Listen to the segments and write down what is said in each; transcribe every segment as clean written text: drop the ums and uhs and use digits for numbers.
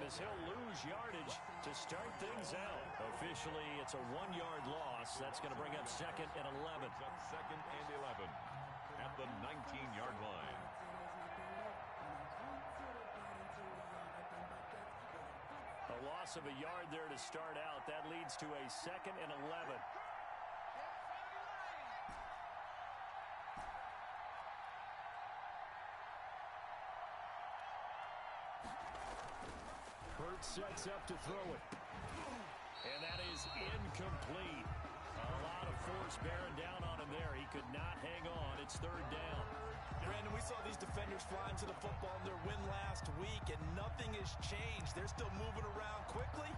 as he'll lose yardage to start things out. Officially, it's a 1-yard loss. That's going to bring up 2nd and 11. Up 2nd and 11 at the 19-yard line. A loss of a yard there to start out. That leads to a 2nd and 11. Hurts sets up to throw it. And that is incomplete. A lot of force bearing down on him there. He could not hang on. It's 3rd down. Brandon, we saw these defenders flying to the football in their win last week, and nothing has changed. They're still moving around quickly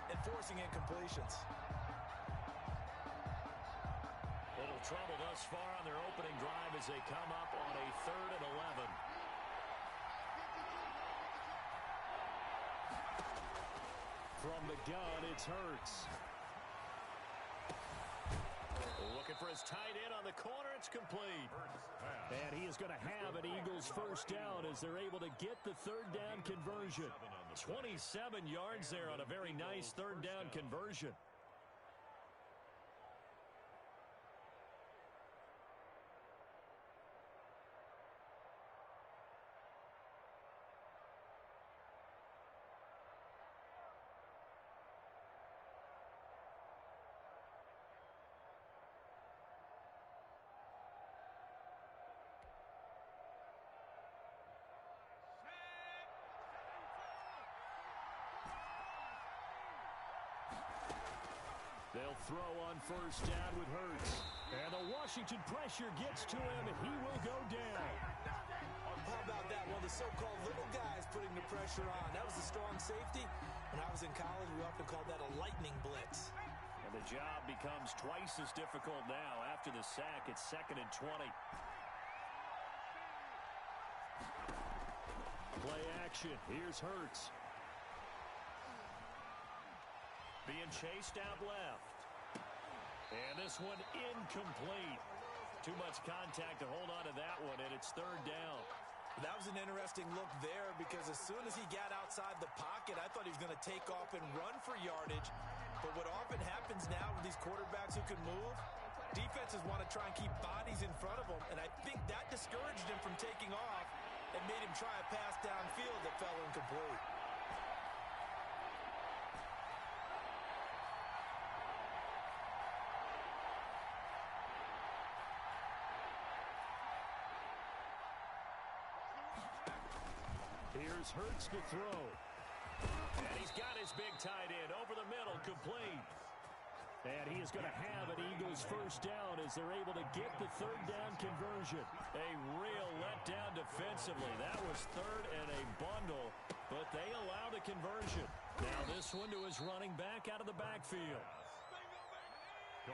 and forcing incompletions. Little trouble thus far on their opening drive as they come up on a 3rd and 11. From the gun, it's Hurts. Looking for his tight end on the corner. It's complete. And he is going to have an Eagles first down as they're able to get the 3rd down conversion. 27 yards there on a very nice 3rd down conversion. They'll throw on first down with Hurts. And the Washington pressure gets to him, and he will go down. How about that? One of the so-called little guys putting the pressure on. That was a strong safety. When I was in college, we often called that a lightning blitz. And the job becomes twice as difficult now. After the sack, it's 2nd and 20. Play action. Here's Hurts. Being chased out left. And this one incomplete. Too much contact to hold on to that one, and it's 3rd down. That was an interesting look there because as soon as he got outside the pocket, I thought he was going to take off and run for yardage. But what often happens now with these quarterbacks who can move, defenses want to try and keep bodies in front of them, and I think that discouraged him from taking off and made him try a pass downfield that fell incomplete. Here's Hurts to throw. And he's got his big tight end over the middle, complete. And he is going to have an Eagles first down as they're able to get the 3rd down conversion. A real letdown defensively. That was 3rd and a bundle, but they allow the conversion. Now this one to his running back out of the backfield.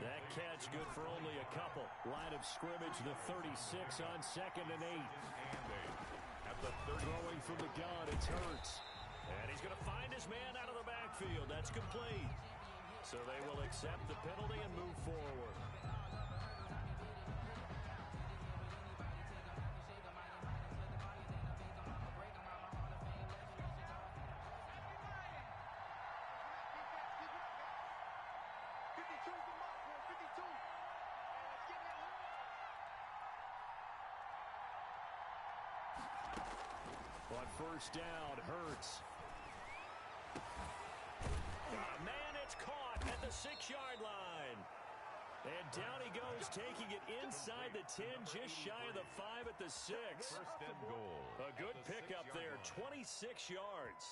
That catch good for only a couple. Line of scrimmage, the 36 on 2nd and 8. At the 30. Throwing from the gun, it's Hurts. And he's going to find his man out of the backfield. That's complete. So they will accept the penalty and move forward. On first down, Hurts. Oh, man, it's caught at the 6-yard line. And down he goes, taking it inside the 10, just shy of the 5 at the 6. First and goal. A good pickup there, 26 yards.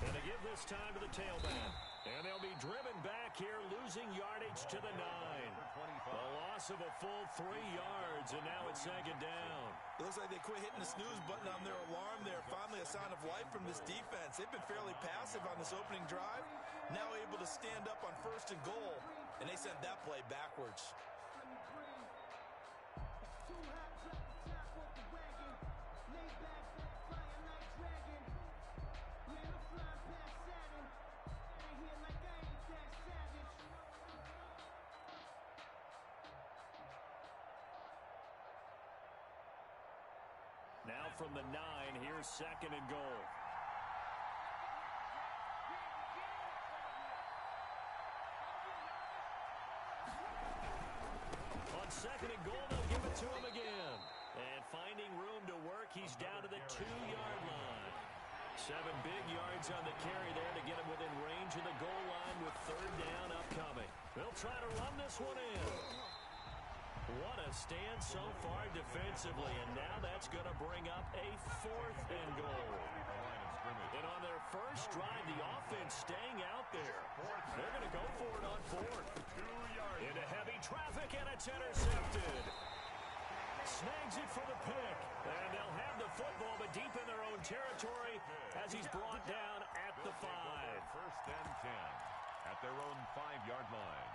And they give this time to the tailback. And they'll be driven back here, losing yardage to the 9. A loss of a full 3 yards, and now it's 2nd down. It looks like they quit hitting the snooze button on their alarm there. Finally a sign of life. life from this defense. They've been fairly passive on this opening drive. Now able to stand up on 1st and goal, and they sent that play backwards. Now from the 9, here's 2nd and goal. On 2nd and goal, they'll give it to him again. And finding room to work, he's down to the 2-yard line. 7 big yards on the carry there to get him within range of the goal line with 3rd down upcoming. They'll try to run this one in. What a stand so far defensively, and now that's going to bring up a 4th and goal. And on their first drive, the offense staying out there. They're going to go for it on 4th. Into heavy traffic, and it's intercepted. Snags it for the pick, and they'll have the football, but deep in their own territory as he's brought down at the 5. 1st and 10 at their own 5-yard line.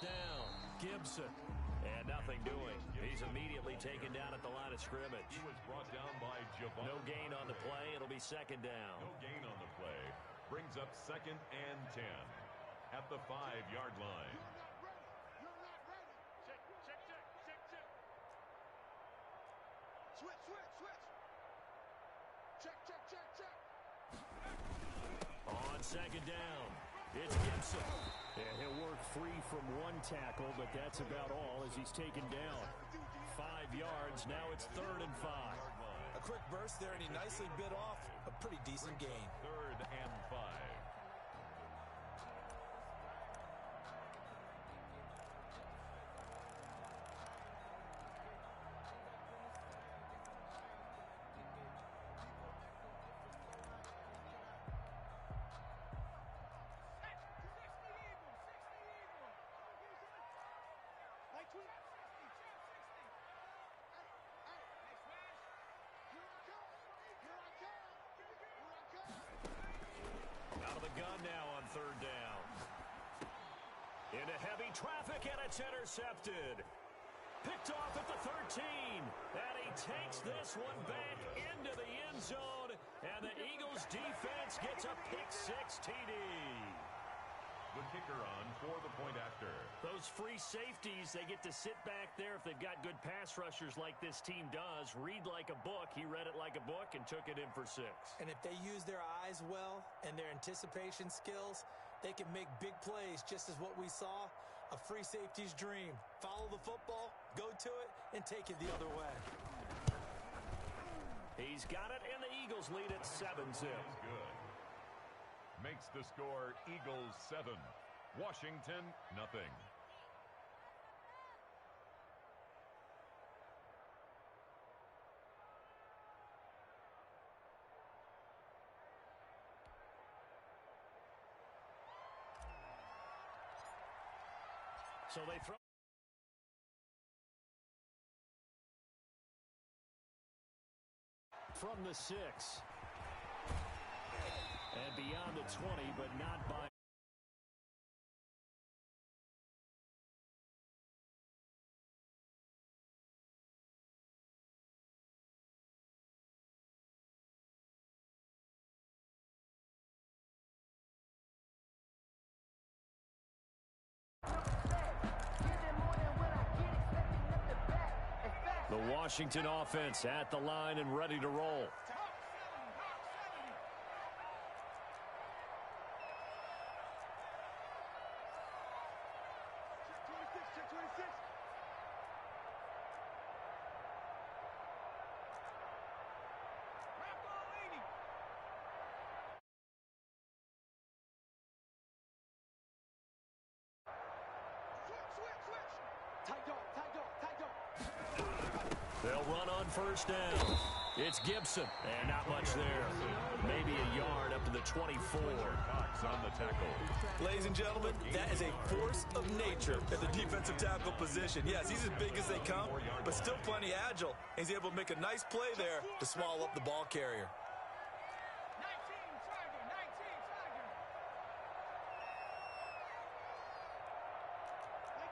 Down, Gibson, and nothing doing. He's immediately taken down at the line of scrimmage. He was brought down by Javon. No gain on the play. It'll be 2nd down. No gain on the play. Brings up 2nd and 10 at the 5-yard line. You're not ready. Check. Switch. Check. On 2nd down, it's Gibson. And he'll work free from one tackle, but that's about all as he's taken down. 5 yards, now it's 3rd and 5. A quick burst there, and he nicely bit off a pretty decent gain. 3rd and 5. Out of the gun now on 3rd down. Into heavy traffic, and it's intercepted. Picked off at the 13. And he takes this one back into the end zone. And the Eagles defense gets a pick-6 TD. The kicker on for the point after. Those free safeties, they get to sit back there if they've got good pass rushers like this team does. Read like a book. He read it like a book and took it in for 6. And if they use their eyes well and their anticipation skills, they can make big plays, just as what we saw, a free safety's dream. Follow the football, go to it, and take it the other way. He's got it, and the Eagles lead at 7-zip. Good. Makes the score Eagles 7, Washington nothing. So they throw from the 6. And beyond the 20, but not by. The Washington offense at the line and ready to roll. They'll run on first down. It's Gibson, and not much there. Maybe a yard up to the 24. Cox on the tackle. Ladies and gentlemen, that is a force of nature at the defensive tackle position. Yes, he's as big as they come, but still plenty agile. He's able to make a nice play there to swallow up the ball carrier.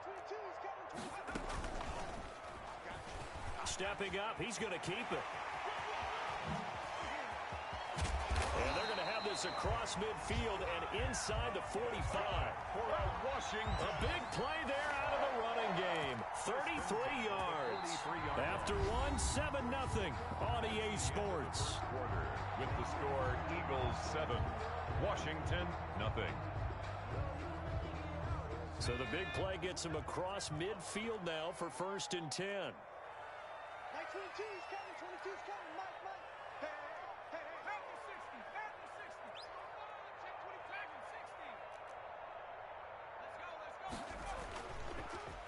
22, he's coming. Stepping up, he's going to keep it. And they're going to have this across midfield and inside the 45. For Washington. A big play there out of the running game. 33 yards. After one, 7-0 on EA Sports. Quarter with the score Eagles 7, Washington nothing. So the big play gets him across midfield now for 1st and 10. 22, he's coming. 22's coming. Mike. Hey. Back to 60. Back to 60. Check 25 and 60. Let's go.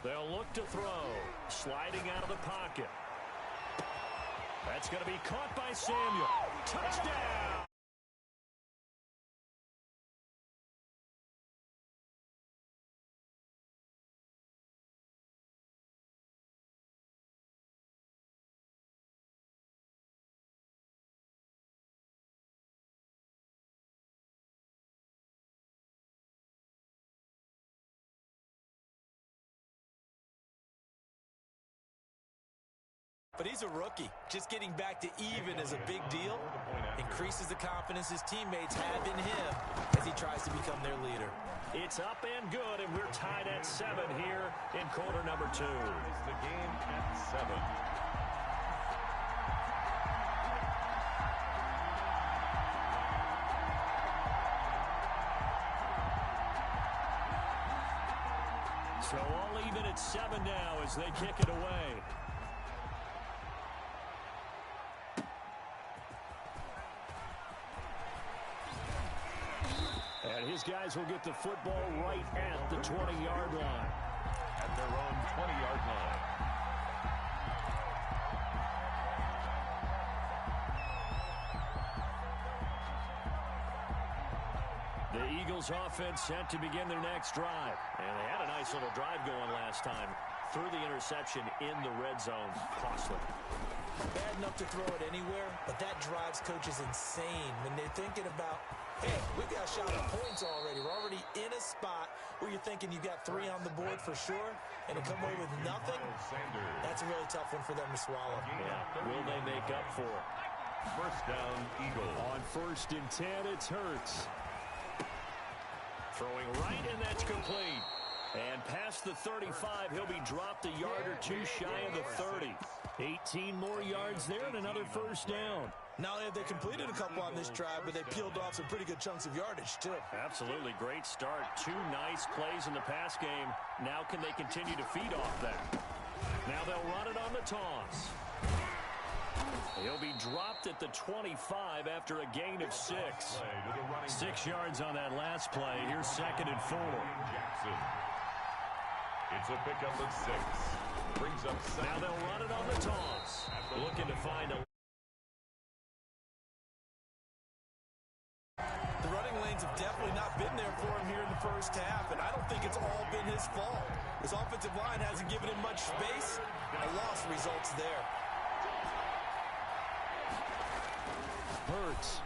They'll look to throw. Sliding out of the pocket. That's going to be caught by Samuel. Touchdown! But he's a rookie. Just getting back to even is a big deal. Increases the confidence his teammates have in him as he tries to become their leader. It's up and good, and we're tied at 7 here in quarter number 2. It's the game at 7. So all even at 7 now as they kick it away. And his guys will get the football right at the 20-yard line. At their own 20-yard line. The Eagles offense set to begin their next drive. And they had a nice little drive going last time. Threw the interception in the red zone. Costly. Bad enough to throw it anywhere, but that drives coaches insane when they're thinking about, hey, we've got a shot at points already. We're already in a spot where you're thinking you got 3 on the board for sure, and to come away with nothing, that's a really tough one for them to swallow. Yeah, will they make up for it? First down, Eagles. On 1st and 10, it's Hurts. Throwing right, and that's complete. And past the 35, he'll be dropped a yard or 2 shy of the 30. 18 more yards there and another first down. Not only have they completed a couple on this drive, but they peeled off some pretty good chunks of yardage, too. Absolutely great start. 2 nice plays in the pass game. Now can they continue to feed off that? Now they'll run it on the toss. He'll be dropped at the 25 after a gain of 6. 6 yards on that last play. Here's 2nd and 4. Jackson. It's a pickup of 6. Brings up 7. Now they'll run it on the toss. Looking to find a... The running lanes have definitely not been there for him here in the first half, and I don't think it's all been his fault. His offensive line hasn't given him much space. A loss results there. Hurts.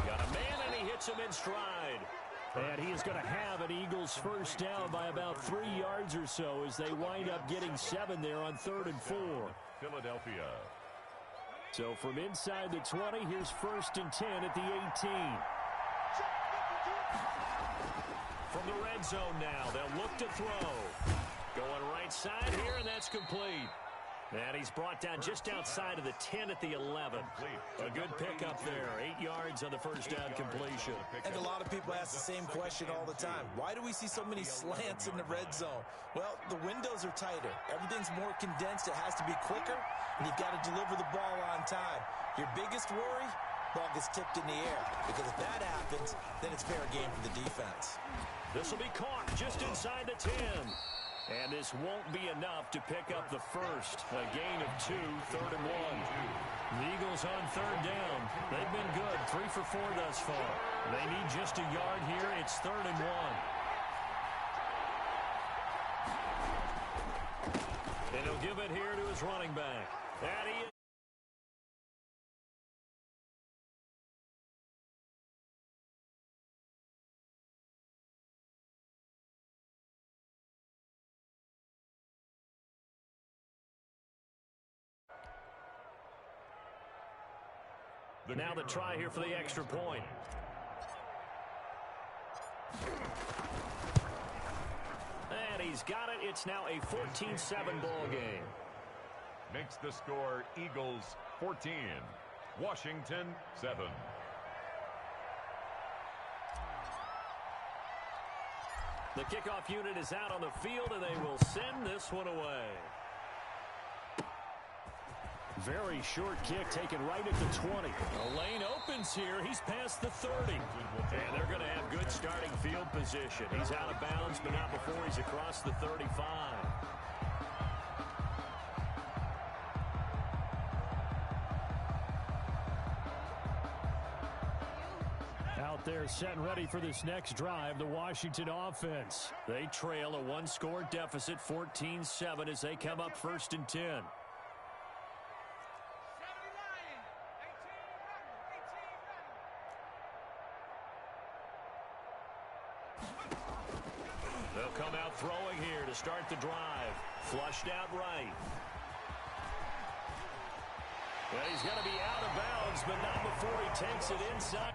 Got a man, and he hits him in stride. And he is going to have an Eagles first down by about 3 yards or so as they wind up getting 7 there on 3rd and 4. Philadelphia. So from inside the 20, here's 1st and 10 at the 18. From the red zone now, they'll look to throw. Going right side here, and that's complete. And he's brought down just outside of the 10 at the 11. A good pickup there. 8 yards on the first down completion. And a lot of people ask the same question all the time. Why do we see so many slants in the red zone? Well, the windows are tighter. Everything's more condensed. It has to be quicker, and you've got to deliver the ball on time. Your biggest worry? Ball gets tipped in the air. Because if that happens, then it's fair game for the defense. This will be caught just inside the 10. And this won't be enough to pick up the first. A gain of 2, 3rd and 1. The Eagles on 3rd down. They've been good, 3 for 4 thus far. They need just a yard here. It's 3rd and 1. And he'll give it here to his running back. And he is. Now the try here for the extra point. And he's got it. It's now a 14-7 ball game. Makes the score Eagles 14, Washington 7. The kickoff unit is out on the field, and they will send this one away. Very short kick taken right at the 20. The lane opens here. He's past the 30. And they're going to have good starting field position. He's out of bounds, but not before he's across the 35. Out there set and ready for this next drive, the Washington offense. They trail a one-score deficit, 14-7, as they come up 1st and 10. They'll come out throwing here to start the drive. Flushed out right. Well, he's going to be out of bounds, but not before he takes it inside.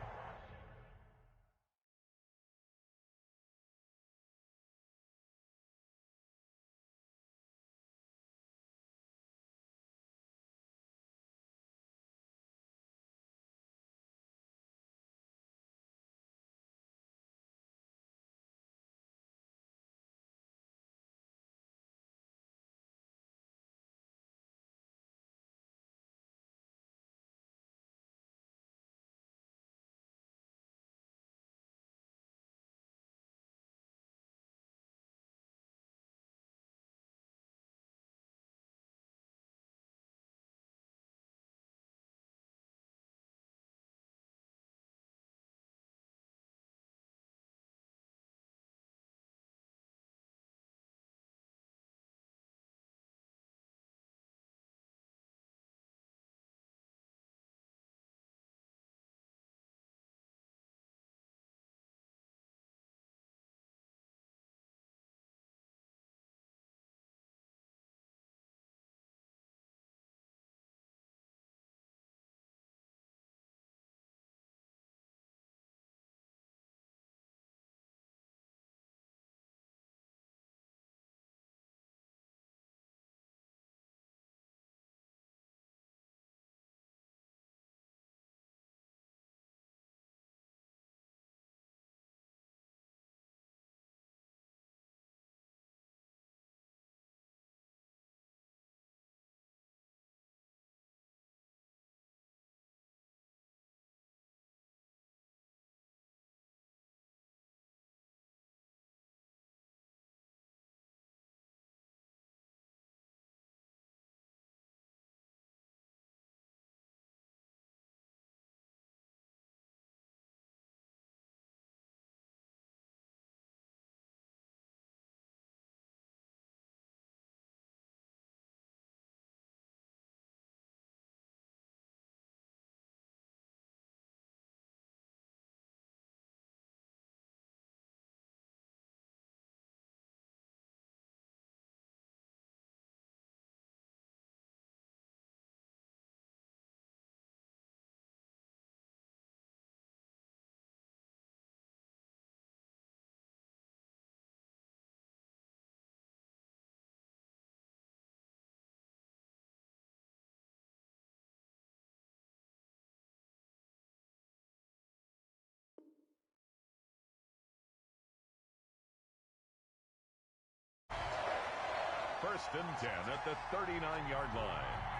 First and 10 at the 39-yard line.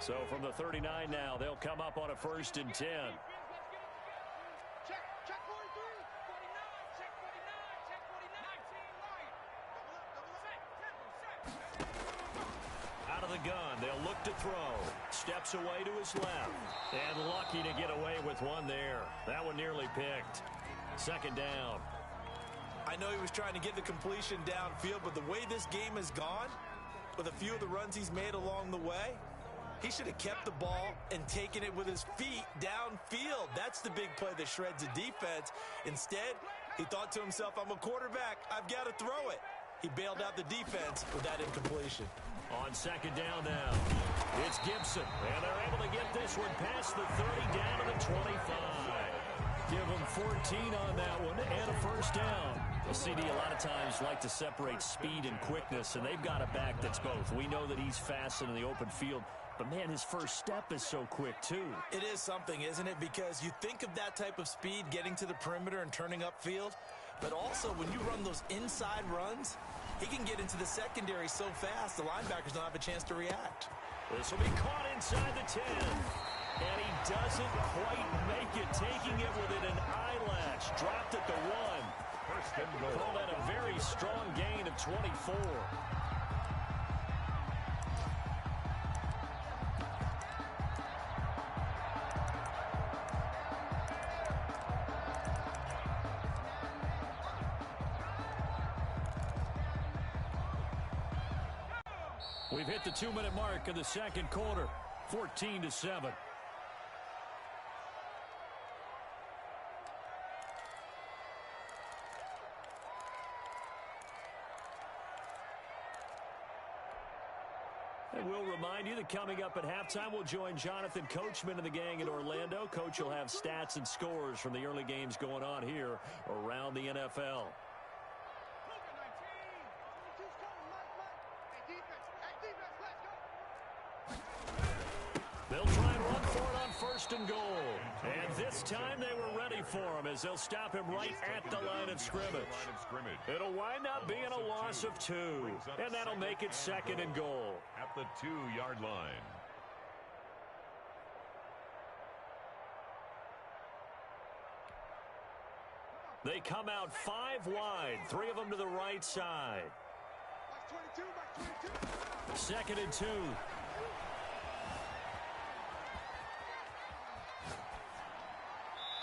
So from the 39 now, they'll come up on a 1st and 10. Check 43. 49. Check 49. Check 49. Out of the gun, they'll look to throw. Steps away to his left. And lucky to get away with one there. That one nearly picked. 2nd down. I know he was trying to get the completion downfield, but the way this game has gone, with a few of the runs he's made along the way, he should have kept the ball and taken it with his feet downfield. That's the big play that shreds the defense. Instead, he thought to himself, I'm a quarterback. I've got to throw it. He bailed out the defense with that incompletion. On 2nd down now, it's Gibson. And they're able to get this one past the 30 down to the 25. Give him 14 on that one and a 1st down. Well, CD a lot of times like to separate speed and quickness, and they've got a back that's both. We know that he's fast in the open field, but, man, his first step is so quick, too. It is something, isn't it? Because you think of that type of speed getting to the perimeter and turning upfield, but also when you run those inside runs, he can get into the secondary so fast the linebackers don't have a chance to react. This will be caught inside the 10. And he doesn't quite make it, taking it within an eyelash. Dropped at the 1. 1st and goal. Call that a very strong gain of 24. We've hit the 2-minute mark in the 2nd quarter. 14-7. And we'll remind you that coming up at halftime, we'll join Jonathan Coachman and the gang in Orlando. Coach will have stats and scores from the early games going on here around the NFL. They'll try and run for it on 1st and goal. And this time they were ready for him as they'll stop him right at the line of scrimmage. It'll wind up being a loss of 2. And that'll make it 2nd and goal. At the 2-yard line. They come out 5 wide. 3 of them to the right side. 2nd and 2.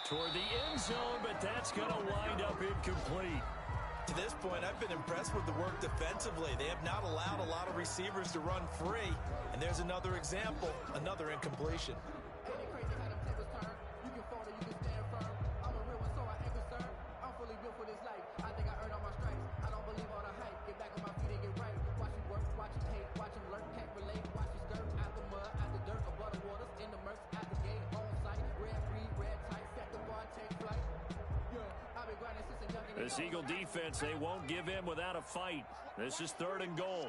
Toward the end zone, but that's going to wind up incomplete. To this point, I've been impressed with the work defensively. They have not allowed a lot of receivers to run free. And there's another example, another incompletion. This Eagle defense, they won't give in without a fight. This is 3rd and goal.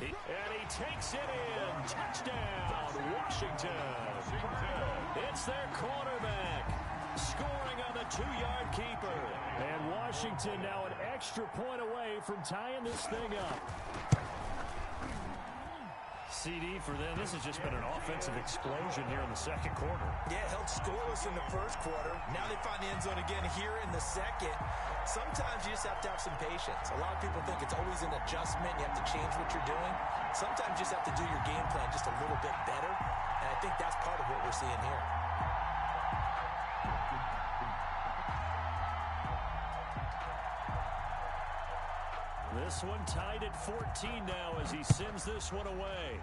And he takes it in. Touchdown, Washington. It's their quarterback scoring on the 2-yard keeper. And Washington now an extra point away from tying this thing up. CD for them, this has just been an offensive explosion here in the 2nd quarter. Yeah, held scoreless in the 1st quarter. Now they find the end zone again here in the 2nd. Sometimes you just have to have some patience. A lot of people think it's always an adjustment. You have to change what you're doing. Sometimes you just have to do your game plan just a little bit better. And I think that's part of what we're seeing here. This one tied at 14 now as he sends this one away.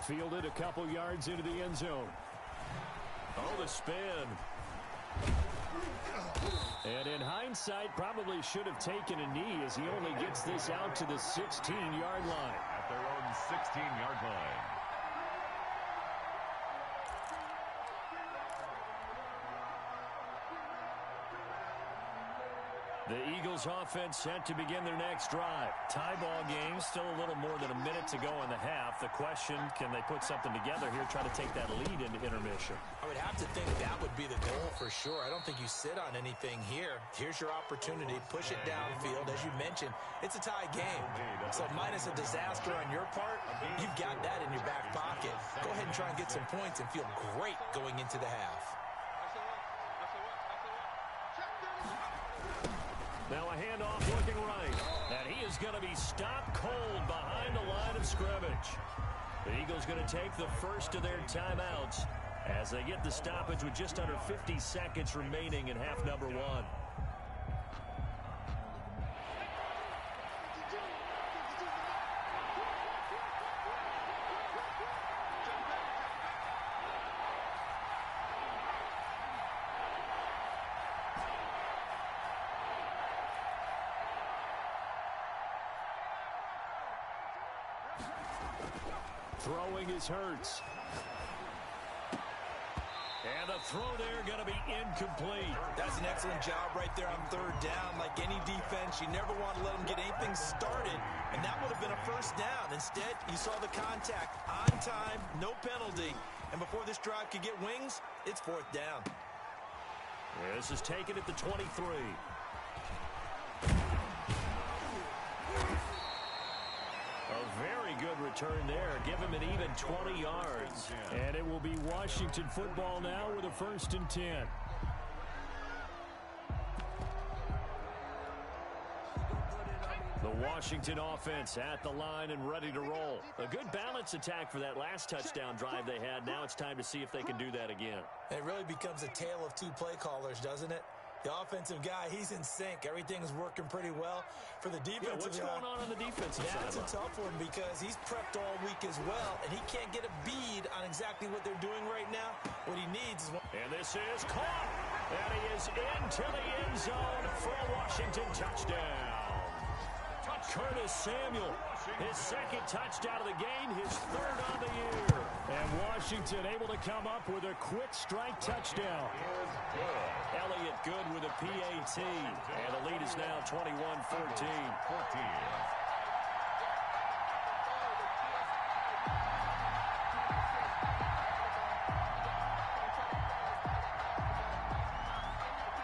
Fielded a couple yards into the end zone. Oh, the spin. And in hindsight, probably should have taken a knee as he only gets this out to the 16-yard line. At their own 16-yard line. The Eagles offense set to begin their next drive. Tie ball game, still a little more than a minute to go in the half. The question, can they put something together here, try to take that lead into intermission? I would have to think that would be the goal for sure. I don't think you sit on anything here. Here's your opportunity. Push it downfield. As you mentioned, it's a tie game. So minus a disaster on your part, you've got that in your back pocket. Go ahead and try and get some points and feel great going into the half. Now a handoff looking right. And he is going to be stopped cold behind the line of scrimmage. The Eagles going to take the first of their timeouts as they get the stoppage with just under 50 seconds remaining in half number one. Throwing is Hurts. And the throw there going to be incomplete. That's an excellent job right there on third down. Like any defense, you never want to let them get anything started, and that would have been a first down. Instead, you saw the contact on time, no penalty, and before this drive could get wings, it's fourth down. This is taken at the 23. A very good return there. Give him an even 20 yards. And it will be Washington football now with a 1st and 10. The Washington offense at the line and ready to roll. A good balance attack for that last touchdown drive they had. Now it's time to see if they can do that again. It really becomes a tale of two play callers, doesn't it? The offensive guy, he's in sync. Everything's working pretty well. For the defensive what's going on the defensive side? That's a tough one because he's prepped all week as well, and he can't get a bead on exactly what they're doing right now. What he needs is... And this is caught. And he is into the end zone for a Washington touchdown. Curtis Samuel, his second touchdown of the game, his third on the year. And Washington able to come up with a quick strike touchdown. Elliott good with a PAT. And the lead is now 21-14.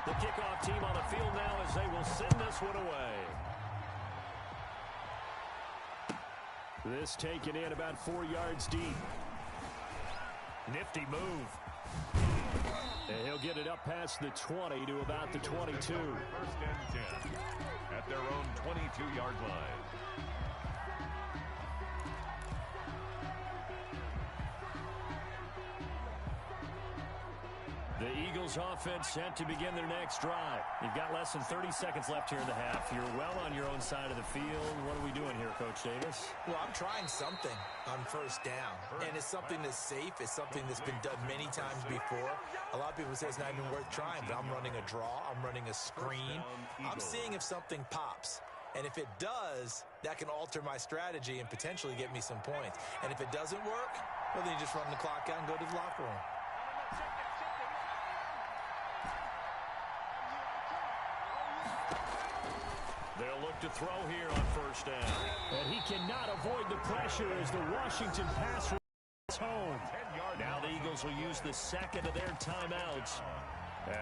The kickoff team on the field now as they will send this one away. This taken in about 4 yards deep. Nifty move. And he'll get it up past the 20 to about the 22. 1st and 10 at their own 22-yard line. The Eagles offense set to begin their next drive. You've got less than 30 seconds left here in the half. You're well on your own side of the field. What are we doing here, Coach Davis? Well, I'm trying something on first down. And it's something that's safe. It's something that's been done many times before. A lot of people say it's not even worth trying, but I'm running a draw. I'm running a screen. I'm seeing if something pops. And if it does, that can alter my strategy and potentially get me some points. And if it doesn't work, well, then you just run the clock out and go to the locker room. They'll look to throw here on first down. And he cannot avoid the pressure as the Washington pass is home. Now the Eagles will use the second of their timeouts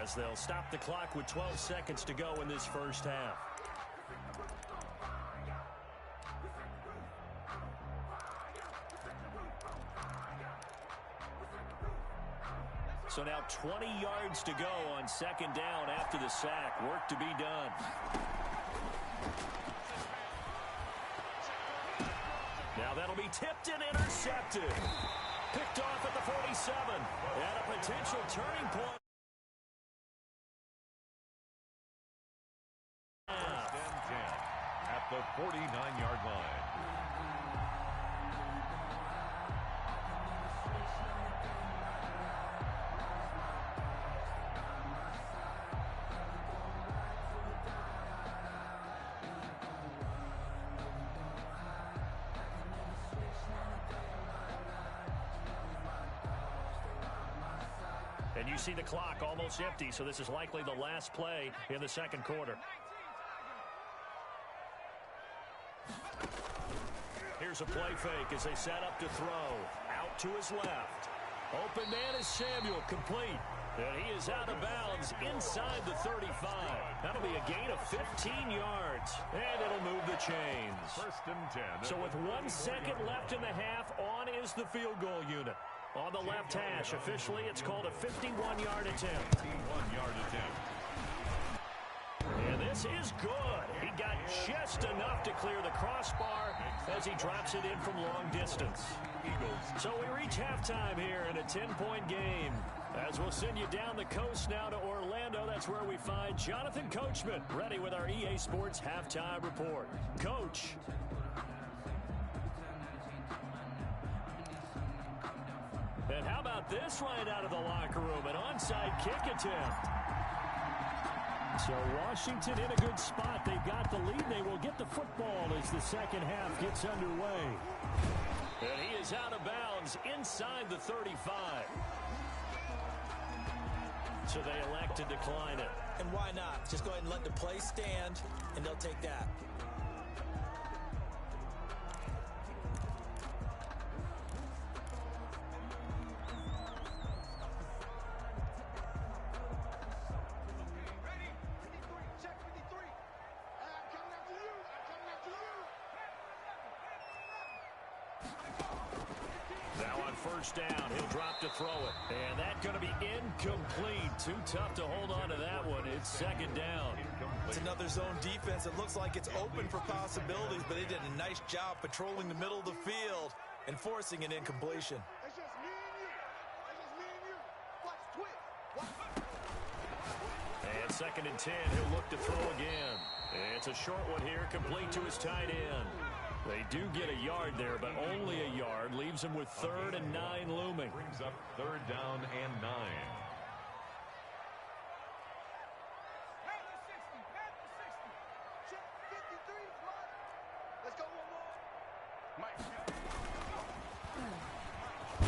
as they'll stop the clock with 12 seconds to go in this first half. So now 20 yards to go on second down after the sack. Work to be done. Now that'll be tipped and intercepted. Picked off at the 47. And a potential turning point. At the 49-yard line. And you see the clock almost empty, so this is likely the last play in the second quarter. here's a play fake as they set up to throw. Out to his left. Open man is Samuel, complete. And he is out of bounds inside the 35. That'll be a gain of 15 yards. And it'll move the chains. First and 10. So with 1 second left in the half, on is the field goal unit. On the left hash, officially it's called a 51-yard attempt. 51-yard attempt. And this is good. He got just enough to clear the crossbar as he drops it in from long distance. Eagles. So we reach halftime here in a 10-point game. As we'll send you down the coast now to Orlando, that's where we find Jonathan Coachman, ready with our EA Sports Halftime Report. Coach. And how about this right out of the locker room? An onside kick attempt. So Washington in a good spot. They've got the lead. They will get the football as the second half gets underway. And he is out of bounds inside the 35. So they elect to decline it. And why not? Just go ahead and let the play stand, and they'll take that. First down, he'll drop to throw it. And that's going to be incomplete. Too tough to hold on to that one. It's second down. It's another zone defense. It looks like it's open for possibilities, but they did a nice job patrolling the middle of the field and forcing an incompletion. It's just me and you. It's just me and you. Watch twitch. Watch. And second and 10, he'll look to throw again. It's a short one here, complete to his tight end. They do get a yard there, but only a yard. Leaves them with 3rd and 9 looming. Brings up 3rd down and 9. Check 53. Let's go one more. Mike.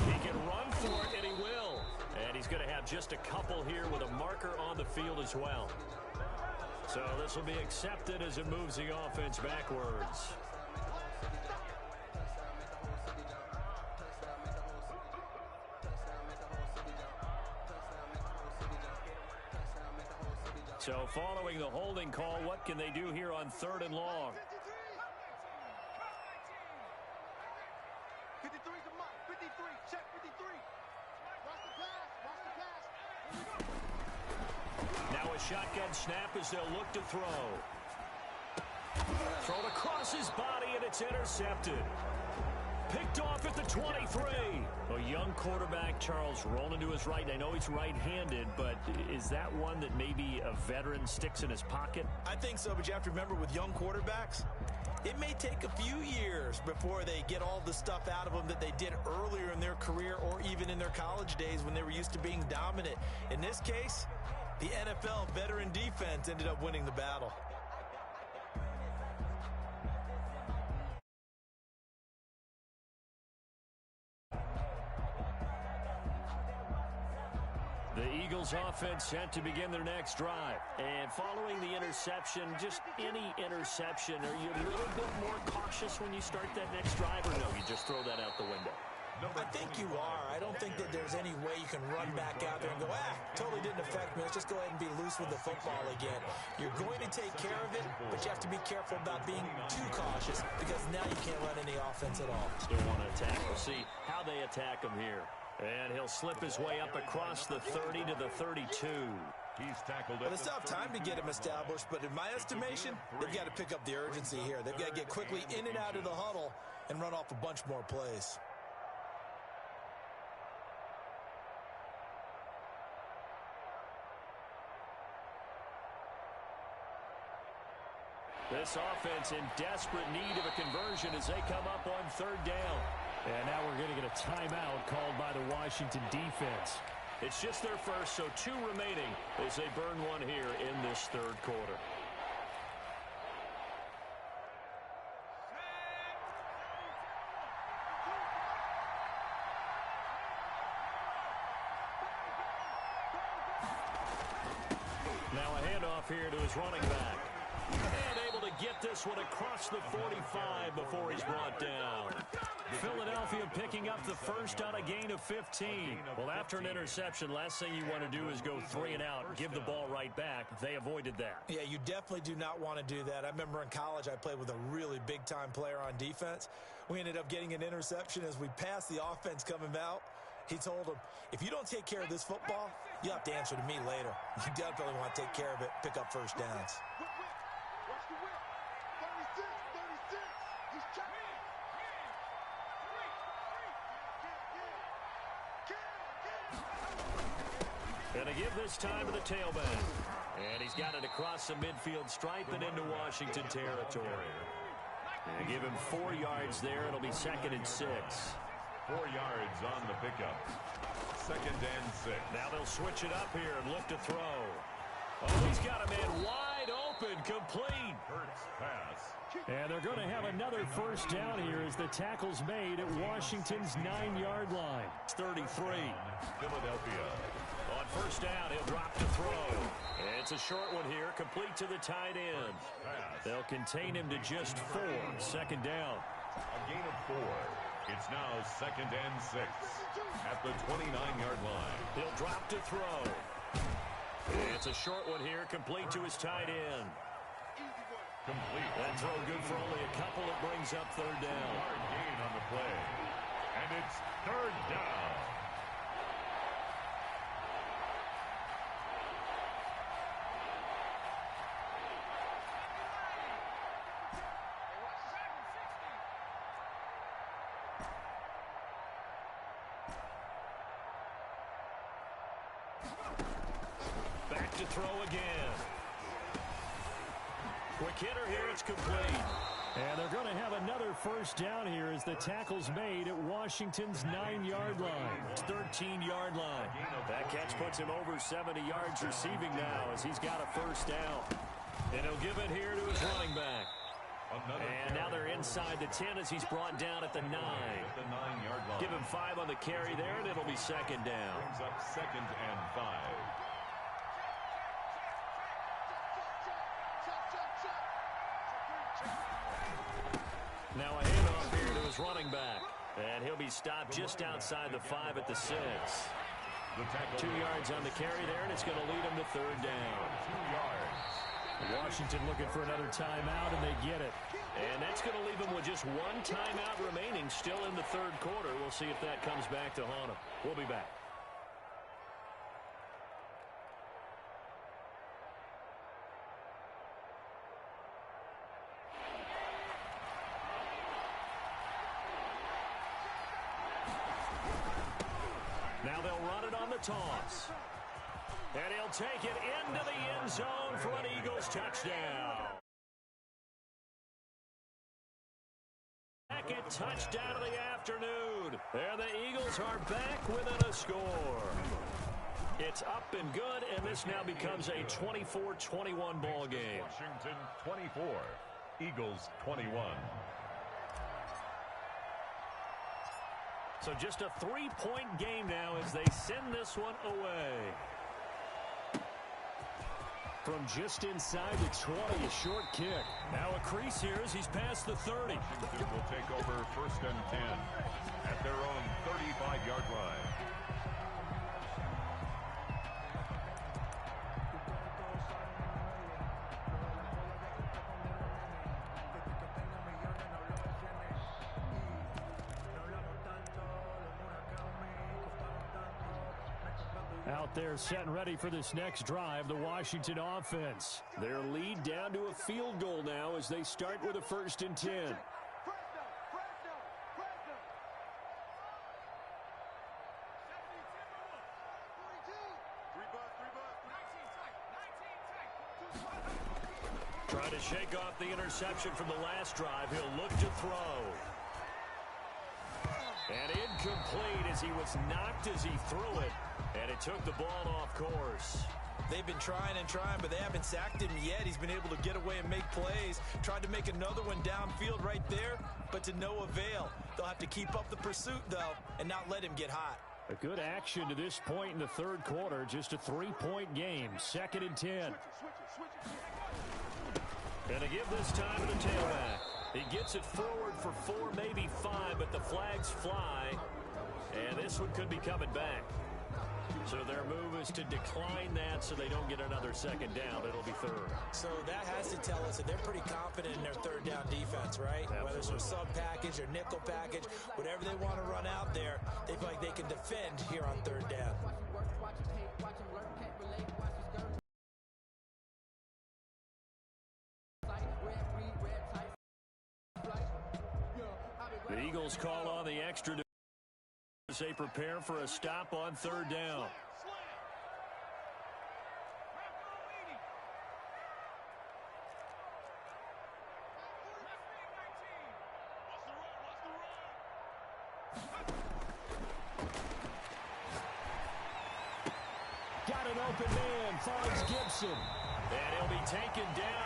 He can run for it, and he will. And he's going to have just a couple here with a marker on the field as well. So this will be accepted as it moves the offense backwards. So following the holding call, what can they do here on 3rd and long? 53 to Mike. 53. Check 53. Watch the pass. Watch the pass. Now a shotgun snap as they'll look to throw. Thrown across his body, and it's intercepted. Picked off at the 23. A young quarterback, Charles, rolling to his right. I know he's right-handed, but is that one that maybe a veteran sticks in his pocket? I think so, but you have to remember with young quarterbacks, it may take a few years before they get all the stuff out of them that they did earlier in their career or even in their college days when they were used to being dominant. In this case, the NFL veteran defense ended up winning the battle. The Eagles offense set to begin their next drive. And following the interception, just any interception, are you a little bit more cautious when you start that next drive, or no, you just throw that out the window? I think you are. I don't think that there's any way you can run back out there and go, totally didn't affect me. Let's just go ahead and be loose with the football again. You're going to take care of it, but you have to be careful about being too cautious because now you can't run any offense at all. Still want to attack. We'll see how they attack him here. And he'll slip his way up across the 30 to the 32. He's tackled Well, it's tough time to get him established, but in my estimation, they've got to pick up the urgency here. They've got to get quickly in and out of the huddle and run off a bunch more plays. This offense in desperate need of a conversion as they come up on 3rd down. And now we're going to get a timeout called by the Washington defense. It's just their first, so 2 remaining as they burn one here in this 3rd quarter. Now a handoff here to his running back. And able to get this one across the 45 before he's brought down. Philadelphia picking up the first on a gain of 15. Well, after an interception, last thing you want to do is go 3 and out, give the ball right back. They avoided that. Yeah, you definitely do not want to do that. I remember in college I played with a really big-time player on defense. We ended up getting an interception as we passed the offense coming out. He told him, if you don't take care of this football, you'll have to answer to me later. You definitely want to take care of it, pick up first downs. Watch the whip. 36, 36. He's checking. Gonna give this time to the tailback. And he's got it across the midfield stripe and into Washington territory. And give him 4 yards there. It'll be 2nd and 6. 4 yards on the pickup. 2nd and 6. Now they'll switch it up here and look to throw. Oh, he's got a man wide open, complete. Hurts pass. And they're going to have another first down here as the tackle's made at Washington's 9-yard line. It's 33. Philadelphia. On first down, he'll drop to throw. And it's a short one here, complete to the tight end. They'll contain him to just 4. 2nd down. A gain of 4. It's now 2nd and 6 at the 29-yard line. He'll drop to throw. It's a short one here, complete to his tight end. Complete. That throw good for only a couple. It brings up 3rd down. Hard gain on the play. And it's 3rd down. Back to throw again. Quick hitter here, it's complete. And they're going to have another first down here as the tackle's made at Washington's 9-yard line. 13-yard line. That catch puts him over 70 yards receiving now as he's got a first down. And he'll give it here to his running back. And now they're inside the 10 as he's brought down at the 9. At the 9-yard line. Give him 5 on the carry there, and it'll be 2nd down. Brings up 2nd and 5. Now a handoff here to his running back. And he'll be stopped just outside the 5 at the 6. 2 yards on the carry there, and it's going to lead him to 3rd down. 2 yards. Washington looking for another timeout, and they get it. And that's going to leave them with just 1 timeout remaining still in the 3rd quarter. We'll see if that comes back to haunt them. We'll be back. Now they'll run it on the toss. And he'll take it into the end zone for an Eagles touchdown. 2nd touchdown of the afternoon. And the Eagles are back within a score. It's up and good, and this now becomes a 24-21 ball game. Washington 24, Eagles 21. So just a 3-point game now as they send this one away. From just inside the 20, a short kick. Now a crease here as he's past the 30. Washington will take over 1st and 10 at their own 35-yard line. Out there set and ready for this next drive, the Washington offense. Their lead down to a field goal now as they start with a 1st and 10. Trying to shake off the interception from the last drive. He'll look to throw. And incomplete as he was knocked as he threw it. And it took the ball off course. They've been trying and trying, but they haven't sacked him yet. He's been able to get away and make plays. Tried to make another one downfield right there, but to no avail. They'll have to keep up the pursuit, though, and not let him get hot. A good action to this point in the 3rd quarter. Just a 3-point game. 2nd and 10. And to give this time to the tailback. He gets it forward for 4, maybe 5, but the flags fly. And this one could be coming back. So their move is to decline that so they don't get another second down. It'll be third. So that has to tell us that they're pretty confident in their third down defense, right? Absolutely. Whether it's a sub package or nickel package, whatever they want to run out there, they feel like they can defend here on third down. The Eagles call on the extra as they prepare for a stop on third down. Got an open man, finds Gibson. And he'll be taken down